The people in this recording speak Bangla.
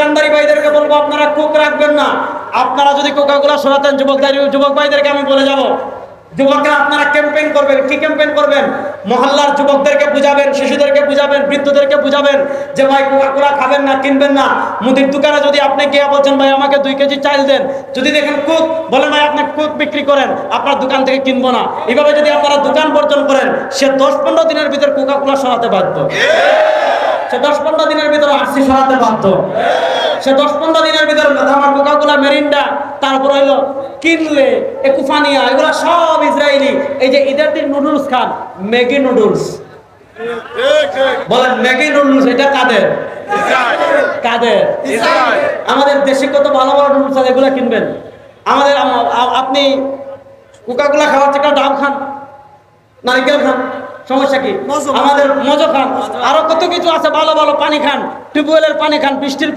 দোকানদারি ভাইদেরকে বলবো আপনারা কোক রাখবেন না। আপনারা যদি কোকাকোলা সরাতেন যুবক ভাইদেরকে আমি বলে যাব, যুবকরা আপনারা ক্যাম্পেইন করবেন। কি ক্যাম্পেইন করবেন? মহল্লার যুবকদেরকে বুঝাবেন, শিশুদেরকে বুঝাবেন, বৃদ্ধদেরকে বুঝাবেন যে ভাই কোকাকোলা খাবেন না, কিনবেন না। মুদির দোকানে যদি আপনি গিয়ে বলছেন ভাই আমাকে 2 কেজি চাল দেন, যদি দেখেন কোক, বলেন ভাই আপনি কোক বিক্রি করেন, আপনার দোকান থেকে কিনবো না। এইভাবে যদি আপনারা দোকান বর্জন করেন, সে 10-15 দিনের ভিতর কোকাকোলা সরাতে বাধ্য। সে 10-15 দিনের ভিতর আরসি সরাতে বাধ্য। সে 10-15 দিনের ভিতর আমার কোকাকোলা, মেরিন্ডা, তারপর হইলো কিনলে একুফানিয়া, এগুলো সব ইসরায়েলি। এই যে ঈদের দিন নুডলস খান, ম্যাগি নুডলস, বলেন ম্যাগি নুডলস, এটা কাদের? কাদের? আমাদের দেশে কত ভালো ভালো নুডলস আছে, এগুলো কিনবেন। আমাদের আপনি কোকাকোলা খাওয়ার থেকে ডাব খান, নারকেল খান, সমস্যা কি? আমাদের মজো খান, আরো কত কিছু আছে ভালো ভালো, পানি খান, টিউবওয়েলের পানি খান, বৃষ্টির